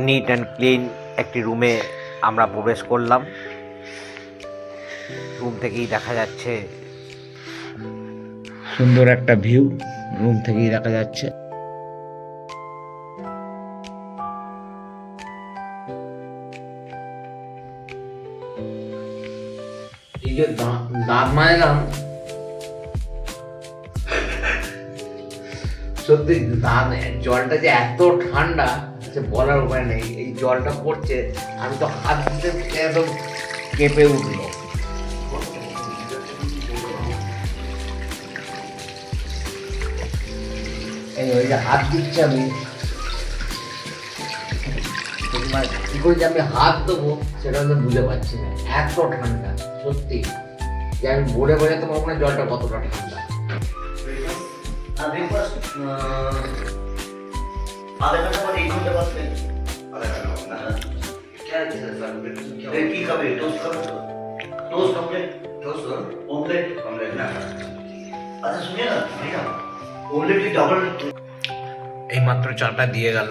Neat and clean একটি রুমে আমরা প্রবেশ করলাম। রুম থেকেই দেখা যাচ্ছে সুন্দর একটা ভিউ, রুম থেকেই দেখা যাচ্ছে। এই যে দাঁত মাজলাম, সত্যি দাঁত, জলটা যে এত ঠান্ডা সে বলার উপায় নেই। এই জলটা পড়ছে, আমি তো হাত দিতে একদম কেঁপে উঠলো। এই ওই যে হাত দিচ্ছি আমি, কি করে যে আমি হাত দেবো সেটা আমি বুঝে পাচ্ছি না, এত ঠান্ডা। সত্যি যে আমি বলে বোঝাতে পারবো না জলটা কতটা ঠান্ডা। आधे घंटे बाद 1 घंटे बाद में आधे घंटा क्या है सर की खाবে टोस्ट খাবে toast omelette toast omelette omelette ना अच्छा सुनिए ना भैया ऑमलेट की डबल এই মাত্র চাটা দিয়ে গেল,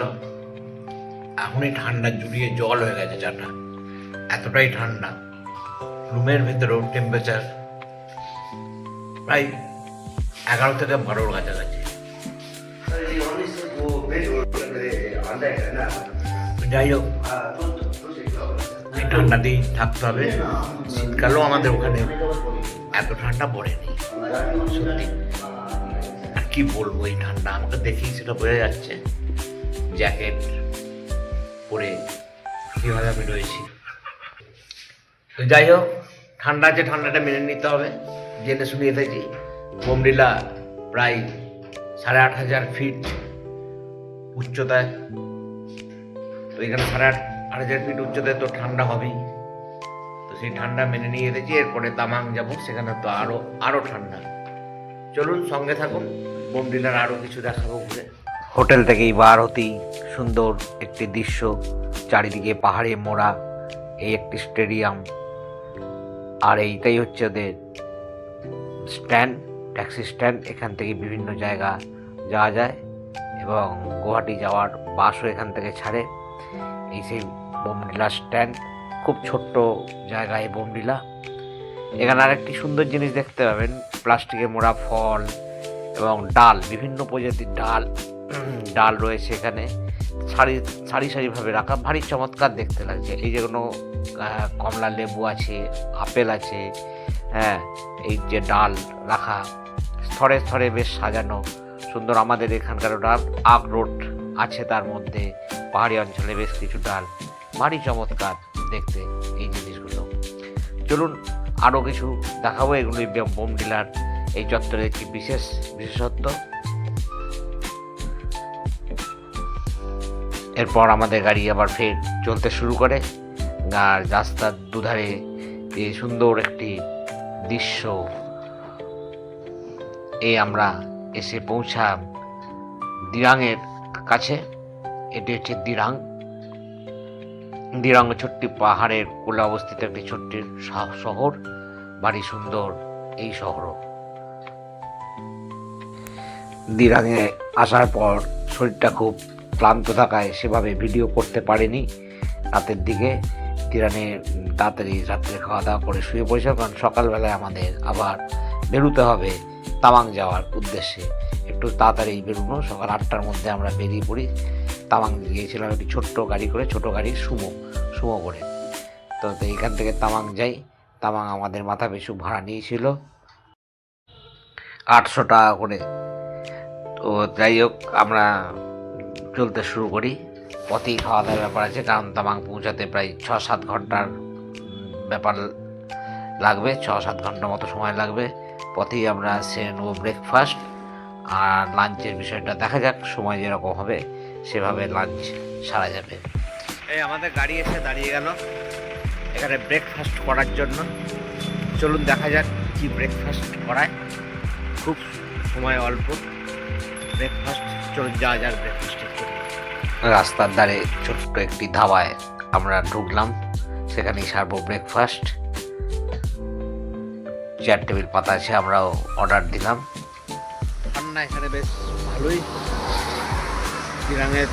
এখনই ঠান্ডা জুড়িয়ে জল হয়ে গেছে চাটা, এতটাই ঠান্ডা। রুমের ভেতরেও টেম্পারেচার প্রায় 11 থেকে 12 কাছাকাছি। যাই হোক, এই ঠান্ডাতেই থাকতে হবে। শীতকালেও আমাদের ওখানে এত ঠান্ডা পড়েনি, সত্যি। আর কি বলবো, এই ঠান্ডা আমাকে দেখেই সেটা বোঝা যাচ্ছে। জ্যাকেট পরে কীভাবে আমি রয়েছি। তো যাই হোক, ঠান্ডা আছে, ঠান্ডাটা মেনে নিতে হবে। জেনে শুনে এসেছি বোমডিলা প্রায় 8,500 ফিট উচ্চতায়। তো এখানে 8,500 ফিট উচ্চতায় তো ঠান্ডা হবেই। তো সেই ঠান্ডা মেনে নিয়ে এসেছি। এরপরে তামাং যাব, সেখানে তো আরো ঠান্ডা। চলুন সঙ্গে থাকুন, বোমডিলার আরো কিছু দেখাবো ঘুরে। হোটেল থেকেই বার হতেই সুন্দর একটি দৃশ্য, চারিদিকে পাহাড়ে মোড়া এই একটি স্টেডিয়াম। আর এইটাই হচ্ছে ওদের স্ট্যান্ড, ট্যাক্সি স্ট্যান্ড। এখান থেকে বিভিন্ন জায়গা যাওয়া যায় এবং গুয়াহাটি যাওয়ার বাসও এখান থেকে ছাড়ে। এই সেই বোমডিলা স্ট্যান্ড, খুব ছোট্ট জায়গায় বোমডিলা। এখানে আরেকটি সুন্দর জিনিস দেখতে পাবেন, প্লাস্টিকে মোড়া ফল এবং ডাল, বিভিন্ন প্রজাতির ডাল রয়েছে এখানে, সারি সারিভাবে রাখা, ভারী চমৎকার দেখতে লাগছে। এই যে কোনো কমলা লেবু আছে, আপেল আছে, হ্যাঁ, এই যে ডাল রাখা স্তরে স্তরে বেশ সাজানো সুন্দর। আমাদের এখানকার ডাল আখরোট আছে তার মধ্যে, পাহাড়ি অঞ্চলে বেশ কিছু ডাল, ভারী চমৎকার দেখতে এই জিনিসগুলো। চলুন আরও কিছু দেখাবো, এগুলোই বোমডিলার এই চত্বরের একটি বিশেষত্ব। এরপর আমাদের গাড়ি আবার ফের চলতে শুরু করে। আর রাস্তার দুধারে এই সুন্দর একটি দৃশ্য, আমরা এসে পৌঁছাম দিরাংয়ের কাছে। এটি হচ্ছে দিরাং ছোট্ট পাহাড়ের কোলে অবস্থিত একটি ছোট্ট শহর, ভারী সুন্দর এই শহরও। দিরাংয়ে আসার পর শরীরটা খুব ক্লান্ত থাকায় সেভাবে ভিডিও করতে পারিনি রাতের দিকে। দিরাংয়ে তাড়াতাড়ি রাত্রে খাওয়া দাওয়া করে শুয়ে পড়েছিলাম, কারণ সকালবেলায় আমাদের আবার বেরোতে হবে তামাং যাওয়ার উদ্দেশ্যে। একটু তাড়াতাড়ি বেরোনো, সকাল 8টার মধ্যে আমরা বেরিয়ে পড়ি। তামাং গিয়েছিলাম একটি ছোট্ট গাড়ি করে, ছোটো গাড়ি সুমো করে। তো এইখান থেকে তামাং যাই। তামাং আমাদের মাথা পিছু ভাড়া নিয়েছিল 800 টাকা করে। তো যাই হোক, আমরা চলতে শুরু করি। পথেই খাওয়া দাওয়ার ব্যাপার আছে, কারণ তামাং পৌঁছাতে প্রায় 6-7 ঘন্টার ব্যাপার লাগবে, 6-7 ঘন্টা মতো সময় লাগবে। পথেই আমরা সেরে নেবো ব্রেকফাস্ট, আর লাঞ্চের বিষয়টা দেখা যাক, সময় যেরকম হবে সেভাবে লাঞ্চ সারা যাবে। এই আমাদের গাড়ি এসে দাঁড়িয়ে গেল এখানে ব্রেকফাস্ট করার জন্য। চলুন দেখা যাক কি ব্রেকফাস্ট করায়, খুব সময় অল্প। ব্রেকফাস্ট চলুন যাওয়া যাক ব্রেকফাস্টের জন্য। রাস্তার ধারে ছোট্ট একটি ধাবায় আমরা ঢুকলাম, সেখানেই সারবো ব্রেকফাস্ট। চেয়ার টেবিল পাতা আছে, আমরাও অর্ডার দিলাম। ঠান্ডা এখানে বেশ ভালোই। দিরাংয়ের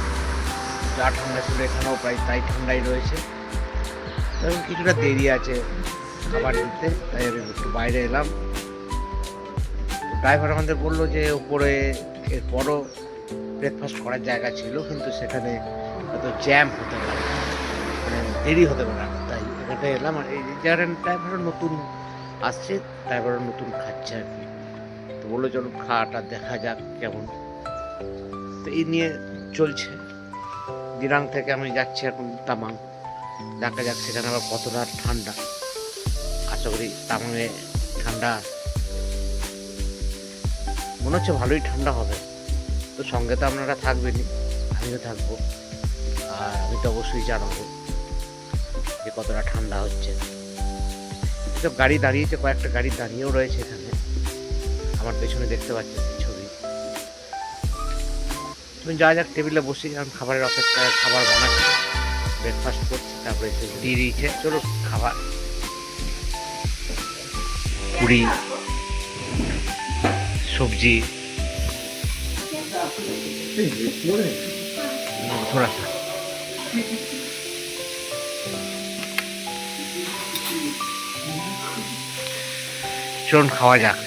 যা ঠান্ডা ছিল এখানেও প্রায় তাই ঠান্ডাই রয়েছে। এবং কিছুটা দেরি আছে খাবার দিতে, তাই আমি একটু বাইরে এলাম। ড্রাইভার আমাদের বললো যে উপরে এরপরও ব্রেকফাস্ট করার জায়গা ছিল, কিন্তু সেখানে হয়তো জ্যাম হতে পারে, মানে দেরি হতে পারে, তাই এখানে এলাম। আর এই ড্রাইভারও নতুন আসছে, ড্রাইভারও নতুন খাচ্ছে আর কি। তো বললো চলো খাওয়াটা দেখা যাক কেমন। তো এই নিয়ে চলছে। দিরাং থেকে আমি যাচ্ছি এখন তামাং, দেখা যাক সেখানে আবার কতটা ঠান্ডা। আশা করি তামাংয়ে ঠান্ডা মনে হচ্ছে ভালোই ঠান্ডা হবে। তো সঙ্গে তো আপনারা থাকবেনই, আমিও থাকবো, আর আমি তো অবশ্যই জানাবো যে কতটা ঠান্ডা হচ্ছে। এসব গাড়ি দাঁড়িয়েছে, কয়েকটা গাড়ি দাঁড়িয়েও রয়েছে এখানে, আমার পেছনে দেখতে পাচ্ছেন ছবি। তুমি যা যাক টেবিলে বসে, কারণ খাবারের অপেক্ষায় খাবার বানাচ্ছি, ব্রেকফাস্ট করছি, তারপরে এসে দিয়ে দিয়েছে চলো খাবার। পুরি, সবজি, थोड़ा सा চলুন খাওয়া যাক।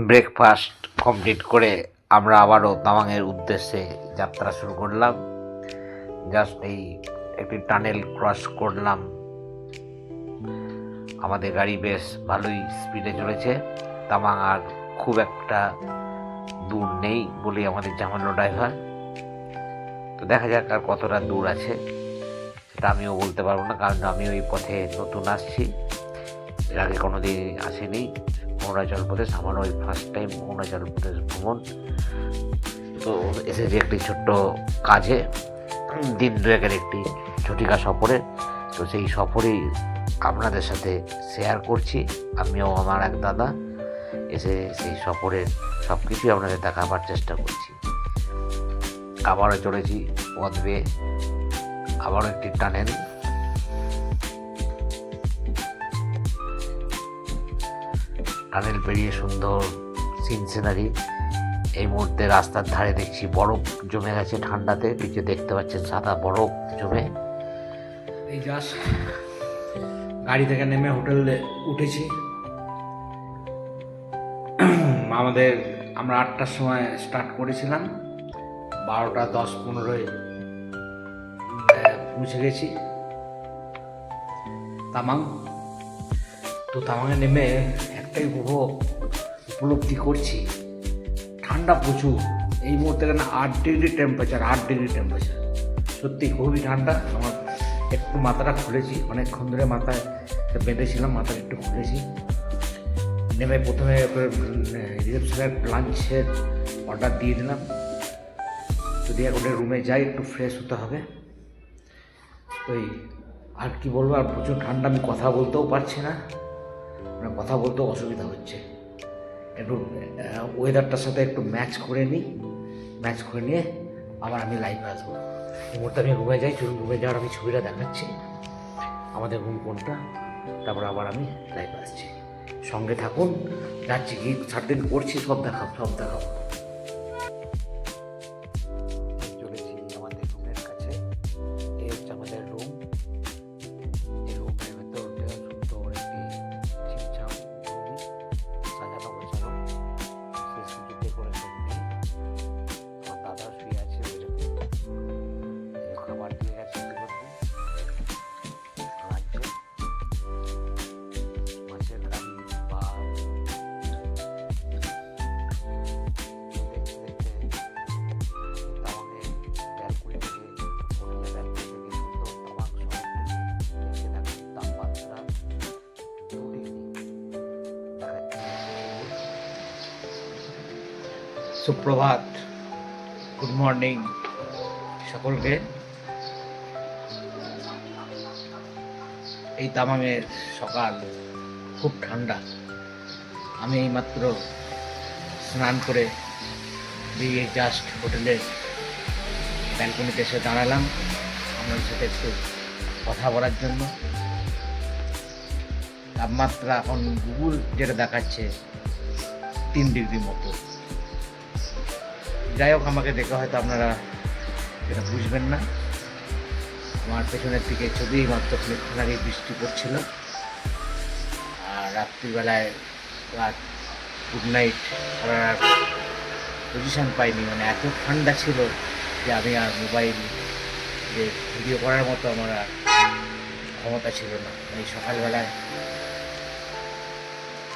ব্রেকফাস্ট কমপ্লিট করে আমরা আবারও তাওয়াংয়ের উদ্দেশ্যে যাত্রা শুরু করলাম। জাস্ট এই একটি টানেল ক্রস করলাম। আমাদের গাড়ি বেশ ভালোই স্পিডে চলেছে। তাওয়াং আর খুব একটা দূর নেই বলে আমাদের জামানো ড্রাইভার। তো দেখা যাক আর কতটা দূর আছে, সেটা আমিও বলতে পারবো না, কারণ আমিও এই পথে নতুন আসছি, এর আগে কোনোদিন আসিনি অরুণাচল প্রদেশ। আমারও ওই ফার্স্ট টাইম অরুণাচল প্রদেশ ভ্রমণ। তো এসেছি একটি ছোট্ট কাজে, দিন দুয়েকের একটি ছুটিকা সফরে। তো সেই সফরেই আপনাদের সাথে শেয়ার করছি। আমিও আমার এক দাদা এসে সেই সফরের সব কিছুই আপনাদের দেখাবার চেষ্টা করছি। আবারও চলেছি পথ বেয়ে, আবারও একটি টানেল। টানেল পেরিয়ে সুন্দর সিনারি। এই মুহূর্তে রাস্তার ধারে দেখছি বরফ জমে গেছে ঠান্ডাতে, নিচে দেখতে পাচ্ছেন সাদা বরফ জমে। এই জাস্ট গাড়ি থেকে নেমে হোটেলে উঠেছি। আমরা 8টার সময় স্টার্ট করেছিলাম, 12টা 10-15 পৌঁছে গেছি তামাং। তো তামাংয়ে নেমে একটাই উপলব্ধি করছি, ঠান্ডা প্রচুর। এই মুহূর্তে এখানে 8 ডিগ্রি টেম্পারেচার, 8 ডিগ্রি টেম্পারেচার, সত্যি খুবই ঠান্ডা। আমার একটু মাথাটা খুলেছি, অনেকক্ষণ ধরে মাথায় বেঁধেছিলাম, মাথাটা একটু খুলেছি। নেমে প্রথমে রিসেপশনের লাঞ্চের অর্ডার দিয়ে দিলাম। যদি এখন রুমে যাই একটু ফ্রেশ হতে হবে। ওই আর কি বলবো, আর প্রচুর ঠান্ডা, আমি কথা বলতেও পারছি না, মানে কথা বলতেও অসুবিধা হচ্ছে। একটু ওয়েদারটার সাথে একটু ম্যাচ করে নিয়ে আবার আমি লাইভে আসবো। এই মুহূর্তে আমি রুমে যাই, চলুন রুমে যাওয়ার আমি ছবিটা দেখাচ্ছি, আমাদের রুম কোনটা, তারপর আবার আমি লাইভে আসছি। সঙ্গে থাকুন, যাচ্ছি কি 7 দিন করছি, সব দেখাবো। চলেছি আমাদের রুমের কাছে, এই হচ্ছে আমাদের রুম। এই রুমের ভেতর সুন্দর একটি ছিমছাম সাজানো গোছানো, শেষ কিছু ডেকোরেশন নেই। আমার দাদা শুয়ে আছে খাবার দিয়ে গেছে মাছের কারি বা সুপ্রভাত, গুড মর্নিং সকলকে। এই তামাংয়ের সকাল খুব ঠান্ডা। আমি এইমাত্র স্নান করে বেরিয়ে জাস্ট হোটেলের ব্যালকনিতে এসে দাঁড়ালাম আপনাদের সাথে একটু কথা বলার জন্য। তাপমাত্রা এখন গুগল যেটা দেখাচ্ছে 3 ডিগ্রি মতো। যাই হোক, আমাকে দেখে হয়তো আপনারা এটা বুঝবেন না। আমার পেছনের দিকে ছবি মাত্র কিছুক্ষণ আগে বৃষ্টি পড়ছিল, আর রাত্রিবেলায় রাত গুড নাইট করার পজিশান পাইনি, মানে এত ঠান্ডা ছিল যে আমি আর মোবাইল যে ভিডিও করার মতো আমার আর ক্ষমতা ছিল না। এই সকালবেলায়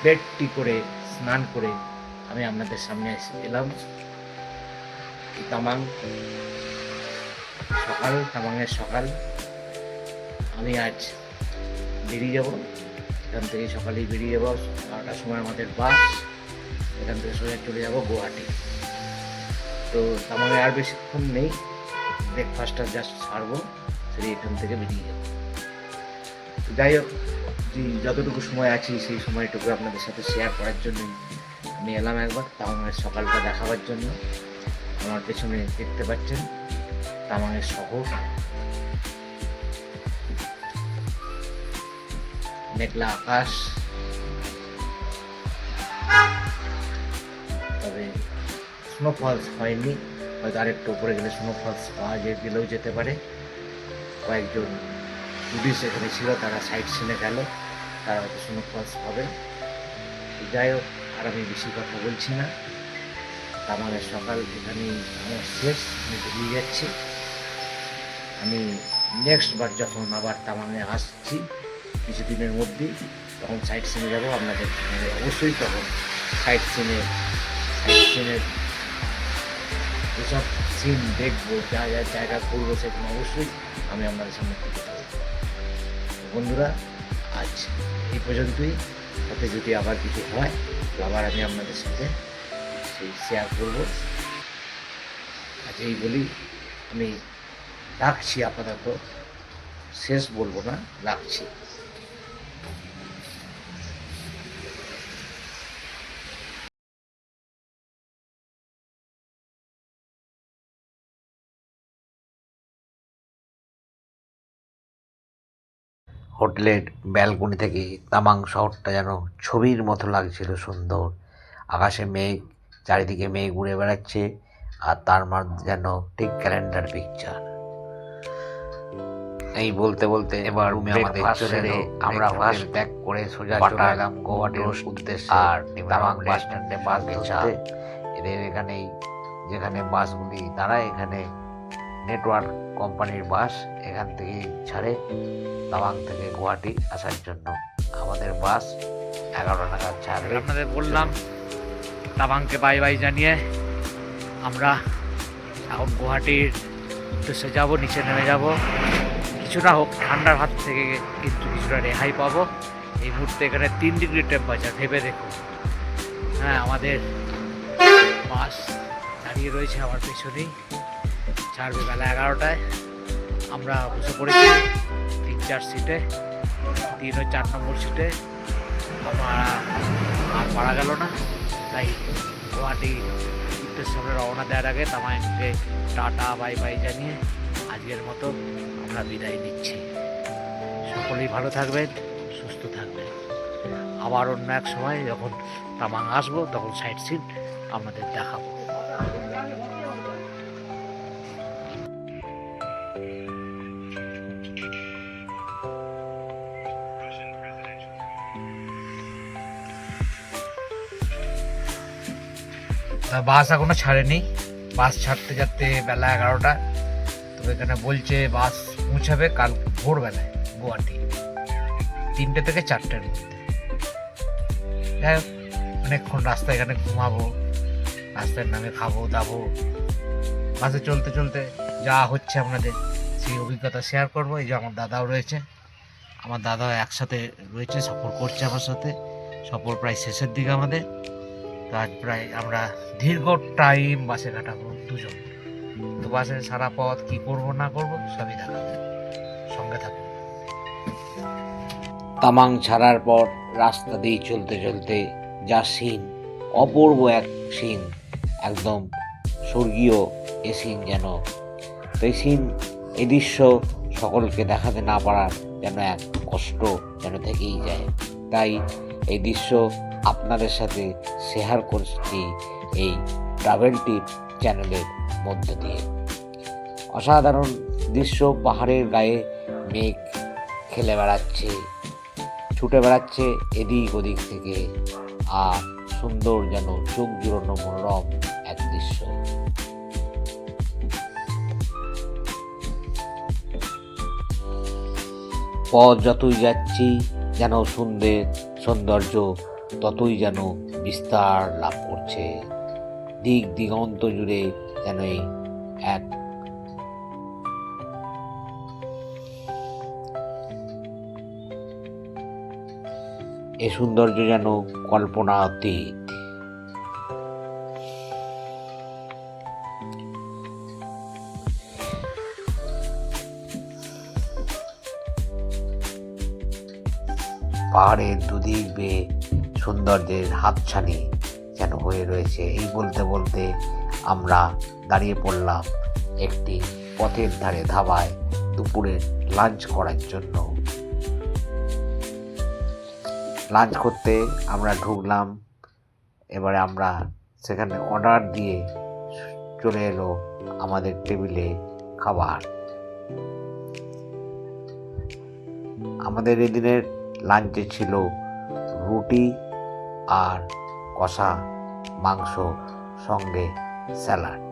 বেড টি করে স্নান করে আমি আপনাদের সামনে এলাম। তামাং সকাল, তামাংয়ের সকাল। আমি আজ বেরিয়ে যাব, এখান থেকে সকালেই বেরিয়ে যাবো। 9টার সময় আমাদের বাস, এখান থেকে সোজা চলে যাব গুয়াহাটি। তো তামাংয়ে আর বেশিক্ষণ নেই, ব্রেকফাস্টটা জাস্ট ছাড়বো, সেটা এখান থেকে বেরিয়ে যাবো। তো যাই হোক, যতটুকু সময় আছি সেই সময়টুকু আপনাদের সাথে শেয়ার করার জন্যই আমি এলাম একবার, তামাংয়ের সকালটা দেখাবার জন্য। আমার পেছনে দেখতে পাচ্ছেন তামাংয়ের শহর, মেঘলা আকাশ। তবে স্নোফলস হয়নি, হয়তো আরেকটু উপরে গেলে স্নোফলস পাওয়া গেলেও যেতে পারে। কয়েকজন টুরিস্ট এখানে ছিল, তারা সাইট সিনে গেল, তারা হয়তো স্নোফলস পাবে। যাই হোক, আর আমি বেশি কথা বলছি না। তামাংয়ের সকাল এখানেই আমার শেষ, আমি বেরিয়ে যাচ্ছি। আমি নেক্সট বার যখন আবার তামাংয়ে আসছি কিছুদিনের মধ্যেই, তখন সাইট সিনে যাবো আপনাদের সঙ্গে। অবশ্যই তখন সাইট সিনের যেসব সিন দেখবো, যা যা জায়গা ঘুরবো, সেখানে অবশ্যই আমি আপনাদের সামনে তুলে ধরবো। বন্ধুরা, আজ এই পর্যন্তই। সাথে যদি আবার কিছু হয় আবার আমি আপনাদের সাথে সেই শেয়ার করবো। আজ এই বলি আমি রাখছি, আপাতত শেষ বলবো না, রাখছি। হোটেলের ব্যালকনি থেকে তামাং শহরটা যেন ছবির মতো লাগছিল, সুন্দর। আকাশে মেঘ, চারিদিকে মেঘ উড়ে বেড়াচ্ছে, আর তার মধ্যে যেন ঠিক ক্যালেন্ডার পিকচার। এই বলতে বলতে এবার রুমে আমাদের চলে এলো। আমরা ফার্স্ট ব্যাক করে সোজা চলে এলাম গুয়াহাটির উদ্দেশ্যে। আর তামাং বাস স্ট্যান্ডে বাস ধরতে, এদের এখানেই যেখানে বাসগুলি দাঁড়ায়, এখানে নেটওয়ার্ক কোম্পানির বাস এখান থেকেই ছাড়ে তামাং থেকে গুয়াহাটি আসার জন্য। আমাদের বাস 11টা নাগাদ ছাড়বে। আপনাদের বললাম তামাংকে বাই বাই জানিয়ে আমরা এখন গুয়াহাটির উদ্দেশ্যে যাব, নিচে নেমে যাব। কিছুটা হোক ঠান্ডার হাত থেকে কিন্তু কিছুটা রেহাই পাবো। এই মুহূর্তে এখানে 3 ডিগ্রি টেম্পারেচার, ভেবে দেখুন। হ্যাঁ, আমাদের বাস দাঁড়িয়ে রয়েছে আমার পেছনেই, ছাড়বে বেলা 11টায়। আমরা বসে পড়েছি 3-4 সিটে, 3 ও 4 নম্বর সিটে। আমার আর পারা গেল না, তাই গুয়াহাটি উদ্দেশ্যে রওনা দেওয়ার আগে তামাংকে টাটা বাই বাই জানিয়ে আজকের মতো আমরা বিদায় নিচ্ছি। সকলেই ভালো থাকবেন, সুস্থ থাকবেন। আবার অন্য এক সময় যখন তামাং আসবো, তখন সাইট সিন আপনাদের দেখাবো। বাস এখনো ছাড়েনি, বাস ছাড়তে ছাড়তে বেলা 11টা। তবে এখানে বলছে বাস পৌঁছাবে কাল ভোরবেলায় গুয়াহাটি 3টে থেকে 4টের মধ্যে। যাই হোক, অনেকক্ষণ রাস্তায় এখানে ঘুমাবো, রাস্তার নামে খাবো দাবো। বাসে চলতে চলতে যা হচ্ছে আপনাদের সেই অভিজ্ঞতা শেয়ার করবো। এই যে আমার দাদাও রয়েছে, আমার দাদা একসাথে রয়েছে, সফর করছে আমার সাথে। সফর প্রায় শেষের দিকে আমাদের। তো আজ প্রায় আমরা দীর্ঘ টাইম বাসে কাটাবো দুজন। তো বাসে সারা পথ কি করব না করব সবই দেখাবো, সঙ্গে থাকবো। তামাং ছাড়ার পর রাস্তা দিয়ে চলতে চলতে যা সিন, অপূর্ব এক সিন, একদম স্বর্গীয় এ সিন যেন। তো এই সিন, এই দৃশ্য সকলকে দেখাতে না পারার যেন এক কষ্ট যেন থেকেই যায়। তাই এই দৃশ্য আপনাদের সাথে শেয়ার করছি এই ট্রাভেল টিপ চ্যানেলের মধ্য দিয়ে। অসাধারণ দৃশ্য, পাহাড়ের গায়ে মেঘ খেলে বেড়াচ্ছে, ছুটে বেড়াচ্ছে এদিক ওদিক থেকে, আর সুন্দর যেন চোখ জুড়ানো মনোরম এক দৃশ্য। পথ যতই যাচ্ছি যেন সৌন্দর্য ততই যেন বিস্তার লাভ করছে, দিক দিগন্ত জুড়ে যেন এক এ সৌন্দর্য যেন কল্পনাতীত। পাহাড়ের দুদিক বেয়ে সৌন্দর্যের হাতছানি যেন হয়ে রয়েছে। এই বলতে বলতে আমরা দাঁড়িয়ে পড়লাম একটি পথের ধারে ধাবায় দুপুরের লাঞ্চ করার জন্য। লাঞ্চ করতে আমরা ঢুকলাম। এবারে আমরা সেখানে অর্ডার দিয়ে চলে এলো আমাদের টেবিলে খাবার। আমাদের এদিনের লাঞ্চে ছিল রুটি আর কষা মাংস, সঙ্গে স্যালাড।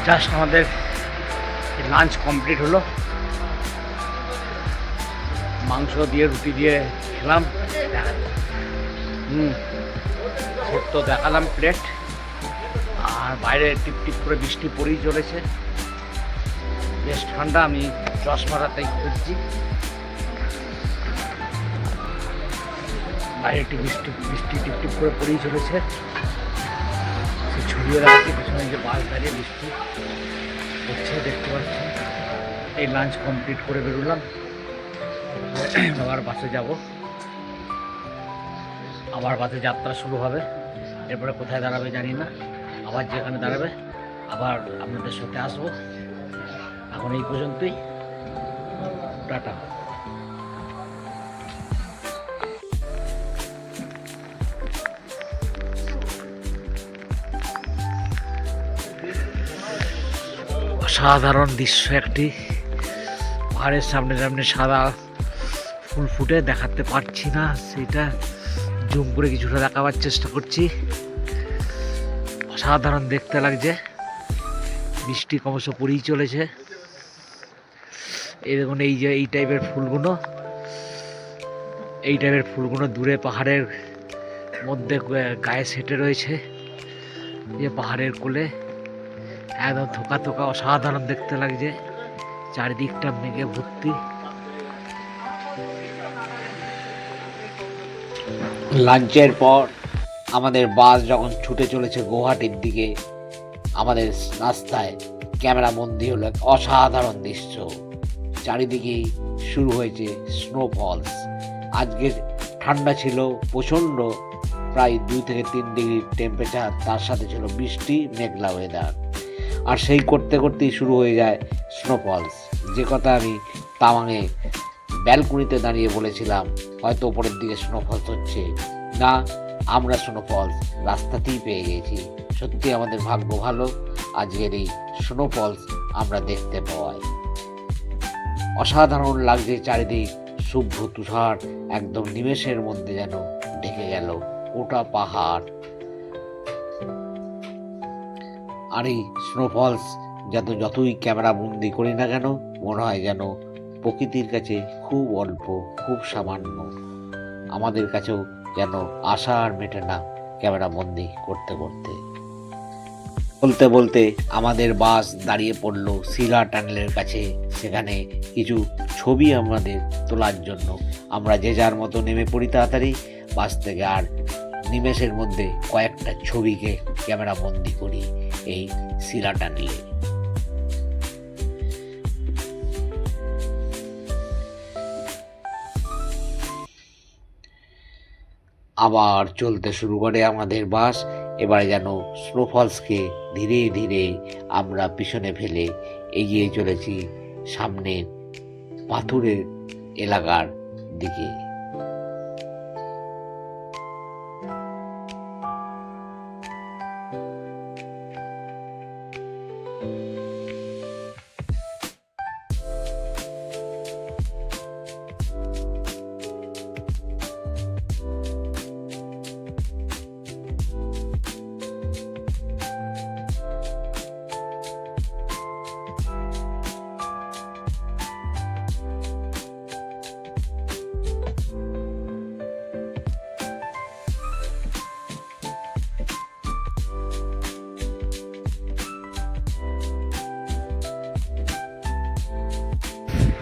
জাস্ট আমাদের লাঞ্চ কমপ্লিট হলো, মাংস দিয়ে রুটি দিয়ে খেলাম। তো দেখালাম প্লেট, আর বাইরে টিপ টিপ করে বৃষ্টি পড়েই চলেছে, বেশ ঠান্ডা। আমি চশমাটাতেই খুঁজছি, বাইরে একটি বৃষ্টি টিপ টিপ করে পড়েই চলেছে। সে ছড়িয়ে রাখছি পিছনে যে বাস দাঁড়িয়ে বৃষ্টি হচ্ছে দেখতে পাচ্ছি। এই লাঞ্চ কমপ্লিট করে বেরোলাম, আবার বাসে যাব, আবার বাসে যাত্রা শুরু হবে। এরপরে কোথায় দাঁড়াবে জানি না, আবার যেখানে দাঁড়াবে আবার আপনাদের সাথে আসবো। এখন এই পর্যন্তই, টাটা। অসাধারণ দৃশ্য একটি, পাহাড়ের সামনে সামনে সাদা ফুল ফুটে, দেখাতে পারছি না, সেটা জুম করে কিছুটা দেখাবার চেষ্টা করছি। অসাধারণ দেখতে লাগছে, বৃষ্টি ক্রমশ পড়েই চলেছে। এই দেখুন, এই যে এই টাইপের ফুলগুলো দূরে পাহাড়ের মধ্যে গায়ে সেটে রয়েছে, যে পাহাড়ের কোলে একদম থোকা থোকা, অসাধারণ দেখতে লাগছে। চারিদিকটা মেঘে ভর্তি। লাঞ্চের পর আমাদের বাস যখন ছুটে চলেছে গুয়াহাটির দিকে, আমাদের রাস্তায় ক্যামেরা বন্দি হলো এক অসাধারণ দৃশ্য। চারিদিকেই শুরু হয়েছে স্নোফলস। আজকের ঠান্ডা ছিল প্রচণ্ড, প্রায় 2 থেকে 3 ডিগ্রি টেম্পারেচার, তার সাথে ছিল বৃষ্টি, মেঘলা ওয়েদার। আর সেই করতে করতেই শুরু হয়ে যায় স্নোফলস, যে কথা আমি তাওয়াংয়ে ব্যালকনিতে দাঁড়িয়ে বলেছিলাম হয়তো উপরের দিকে স্নোফলস হচ্ছে না, আমরা স্নোফলস রাস্তাতেই পেয়ে গেছি। সত্যি আমাদের ভাগ্য ভালো, আজকের এই স্নোফলস আমরা দেখতে পাওয়াই। অসাধারণ লাগছে চারিদিক, শুভ্র তুষার একদম নিমেষের মধ্যে যেন ঢেকে গেল গোটা পাহাড়। আর এই স্নোফলস যতই ক্যামেরা বন্দি করি না কেন, মনে হয় যেন প্রকৃতির কাছে খুব অল্প, খুব সামান্য। আমাদের কাছেও যেন আশা আর মেটে না ক্যামেরা বন্দি করতে করতে। বলতে বলতে আমাদের বাস দাঁড়িয়ে পড়লো শিলা টানেলের কাছে। সেখানে কিছু ছবি আমাদের তোলার জন্য আমরা যে যার মতো নেমে পড়ি তাড়াতাড়ি বাস থেকে, আর নিমেষের মধ্যে কয়েকটা ছবিকে ক্যামেরা বন্দি করি এই শিলা টানেলে। আবার চলতে শুরু করে আমাদের বাস। এবারে যেন স্নোফলসকে ধীরে ধীরে আমরা পিছনে ফেলে এগিয়ে চলেছি সামনের পাথুরের এলাকার দিকে।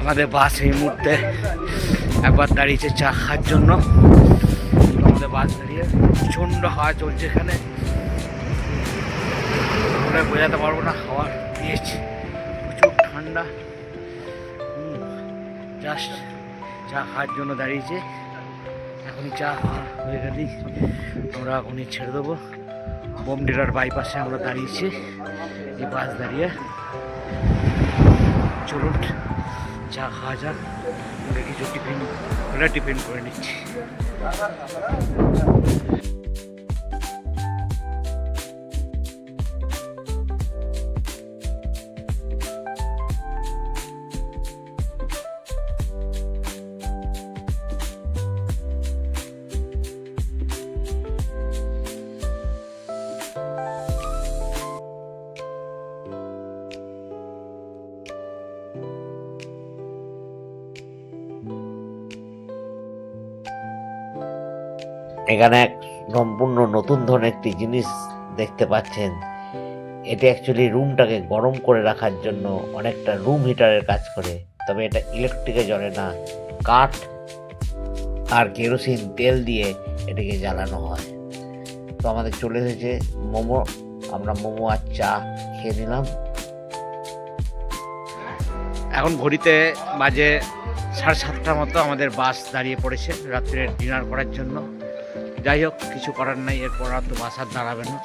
আমাদের বাস এই মুহূর্তে একবার দাঁড়িয়েছে চা খাওয়ার জন্য। আমাদের বাস দাঁড়িয়ে প্রচণ্ড হাওয়া চলছে এখানে, আমরা বোঝাতে পারবো না। হাওয়া দিয়েছে, প্রচুর ঠান্ডা। জাস্ট চা খাওয়ার জন্য দাঁড়িয়েছে। এখনই চা হয়ে গেলেই আমরা এখনই ছেড়ে দেবো। বোমডিলার বাইপাসে আমরা দাঁড়িয়েছি, এই বাস দাঁড়িয়ে। চলুন চা খাওয়া যাক, আমরা কিছু টিফিন করে নিচ্ছি। এখানে এক সম্পূর্ণ নতুন ধরনের একটি জিনিস দেখতে পাচ্ছেন। এটা অ্যাকচুয়ালি রুমটাকে গরম করে রাখার জন্য অনেকটা রুম হিটারের কাজ করে, তবে এটা ইলেকট্রিকে জ্বলে না, কাঠ আর কেরোসিন তেল দিয়ে এটাকে জ্বালানো হয়। তো আমাদের চলে এসেছে মোমো, আমরা মোমো আর চা খেয়ে নিলাম। এখন ঘড়িতে বাজে 7:30 মতো, আমাদের বাস দাঁড়িয়ে পড়েছে রাত্রে ডিনার করার জন্য। যাই হোক, কিছু করার নাই, এরপর আর তো বাস আর দাঁড়াবে না।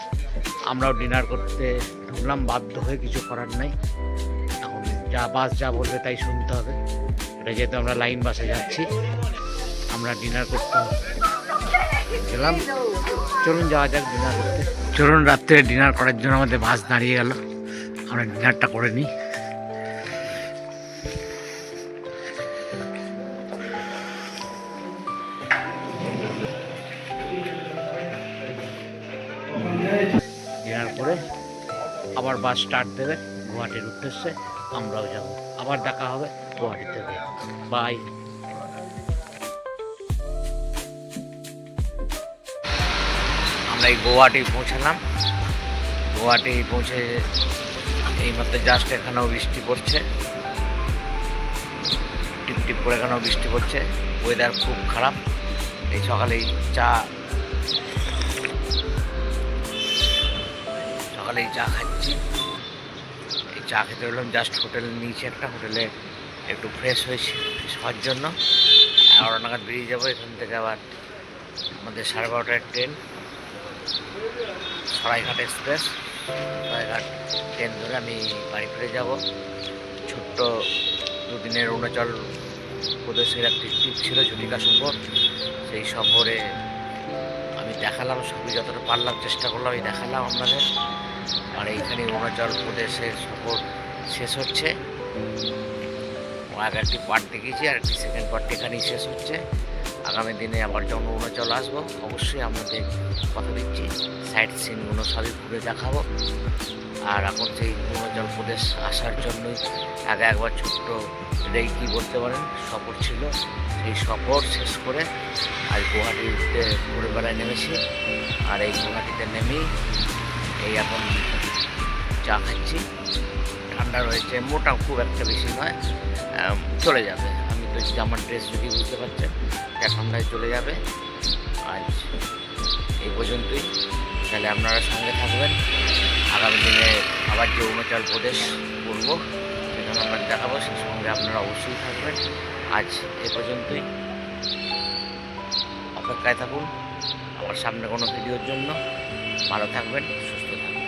আমরাও ডিনার করতে ঢুকলাম বাধ্য হয়ে, কিছু করার নাই। এখন বাস যা বলবে তাই শুনতে হবে। এটা যেহেতু আমরা লাইন বাসে যাচ্ছি, আমরা ডিনার করতে গেলাম। চলুন যাওয়া যাক ডিনার করতে। চলুন, রাত্রে ডিনার করার জন্য আমাদের বাস দাঁড়িয়ে গেল, আমরা ডিনারটা করে নিই। ডিনার করে আবার বাস স্টার্ট দেবে গুয়াহাটির উদ্দেশ্যে, আমরাও যাব। আবার দেখা হবে গুয়াহাটি থেকে। বাই। আমরা এই গুয়াহাটি পৌঁছালাম। গুয়াহাটি পৌঁছে এই মাত্র জাস্ট এখানেও বৃষ্টি পড়ছে, টিপ টিপ করে এখানেও বৃষ্টি পড়ছে। ওয়েদার খুব খারাপ। এই সকালেই চা খাচ্ছি। এই চা খেতে হলাম, জাস্ট হোটেল নিয়েছি একটা, হোটেলে একটু ফ্রেশ হয়েছি হওয়ার জন্য। 11 নাগাদ বেরিয়ে যাবো এখান থেকে। আবার আমাদের 12:30টার train, Saraighat express. Saraighat train ধরে আমি বাড়ি ফিরে যাব। ছোট্ট 2 দিনের অরুণাচল প্রদেশের একটি ট্রিপ ছিল, ঝুলিকা সফর। সেই সফরে আমি দেখালাম সবই, যতটা পারলাম চেষ্টা করলাম, এই দেখালাম আপনাদের। আর এইখানে অরুণাচল প্রদেশের সফর শেষ হচ্ছে। আগে একটি পার্ট দেখিয়েছি, আর একটি সেকেন্ড পার্ট এখানেই শেষ হচ্ছে। আগামী দিনে আবার যখন অরুণাচল আসবো, অবশ্যই আপনাদের কথা দিচ্ছি, সাইট সিনগুলো সবই ঘুরে দেখাবো। আর এখন সেই অরুণাচল প্রদেশ আসার জন্যই আগে একবার ছোট্ট এটাই কী বলতে পারেন সফর ছিল। সেই সফর শেষ করে আজ গুয়াহাটিতে ভোরবেলায় নেমেছি। আর এই গুয়াহাটিতে নেমেই এই এখন চা খাচ্ছি। ঠান্ডা রয়েছে, মোটা খুব একটা বেশি নয়, চলে যাবে। আমি তো জামার ড্রেস যদি বুঝতে পারছেন, ঠান্ডায় চলে যাবে। আজ এই পর্যন্তই। তাহলে আপনারা সঙ্গে থাকবেন। আগামী দিনে আবার যে অরুণাচল প্রদেশ করবো, সেখানে আপনার দেখাবো, সেই সঙ্গে আপনারা অবশ্যই থাকবেন। আজ এ পর্যন্তই, অপেক্ষায় থাকুন। আমার সামনে কোনো ভিডিওর জন্য। ভালো থাকবেন, সুস্থ থাকবেন।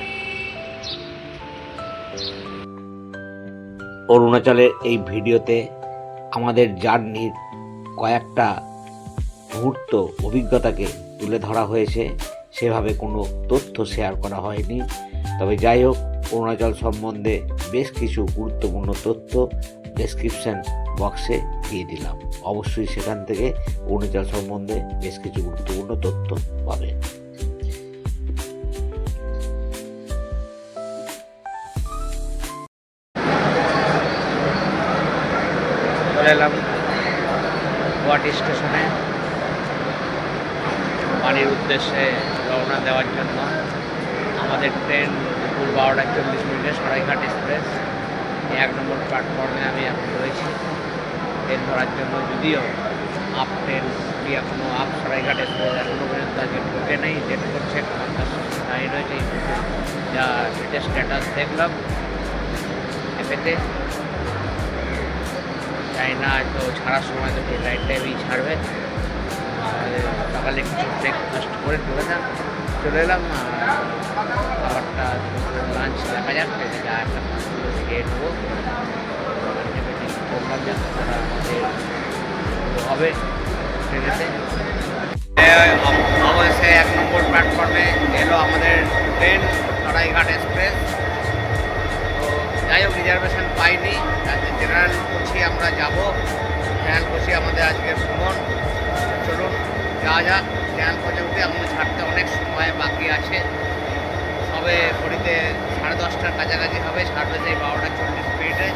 অরুণাচলের এই ভিডিওতে আমাদের জার্নির কয়েকটা মুহূর্ত অভিজ্ঞতাকে তুলে ধরা হয়েছে, সেভাবে কোনো তথ্য শেয়ার করা হয়নি। তবে যাই হোক, অরুণাচল সম্বন্ধে বেশ কিছু গুরুত্বপূর্ণ তথ্য ডেসক্রিপশন বক্সে দিয়ে দিলাম। অবশ্যই সেখান থেকে অরুণাচল সম্বন্ধে বেশ কিছু গুরুত্বপূর্ণ তথ্য পাবেন। চলে এলাম গুয়াহাটি স্টেশনে বাড়ির উদ্দেশ্যে রওনা দেওয়ার জন্য। আমাদের ট্রেন দুপুর 12:40 সরাইঘাট এক্সপ্রেস। 1 নম্বর প্ল্যাটফর্মে আমি এখন রয়েছি ট্রেন ধরার জন্য। যদিও আপ ট্রেনটি এখনও আপ সরাইঘাট এক্সপ্রেস এখনও পর্যন্ত আজকে ঢুকে নেই, লেট করছে, কারণ দাঁড়িয়ে রয়েছে। যা সিটের স্ট্যাটাস দেখলাম এপেতে, জানি না তো ছাড়ার সময় তো ঠিক রাইট টাইমেই ছাড়বে। সকালে কিছু ব্রেকফাস্ট করে চলে এলাম। খাবারটা লাঞ্চ দেখা যাচ্ছে, যা একটা খেয়ে নেবো। বললাম যে আপনারা আমাদের হবে ট্রেনেতে। অবশ্যই 1 নম্বর প্ল্যাটফর্মে এলো আমাদের ট্রেন সরাইঘাট এক্সপ্রেস। তো যাই হোক, রিজার্ভেশন পাইনি, জেনারেল কোচে আমরা যাব। জেনারেল কোচে আমাদের আজকের ভ্রমণ। চলুন যাওয়া যাক। জেনারেল কোচে উঠে আমাদের ছাড়তে অনেক সময় বাকি আছে। সবে ঘড়িতে 10:30টার কাছাকাছি হবে, ছাড়বে সেই 12:40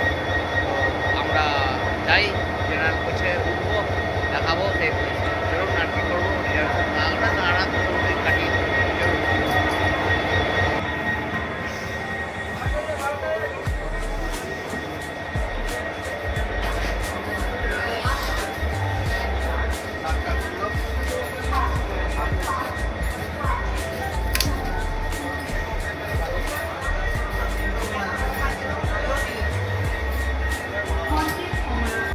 তো আমরা যাই জেনারেল কোচে।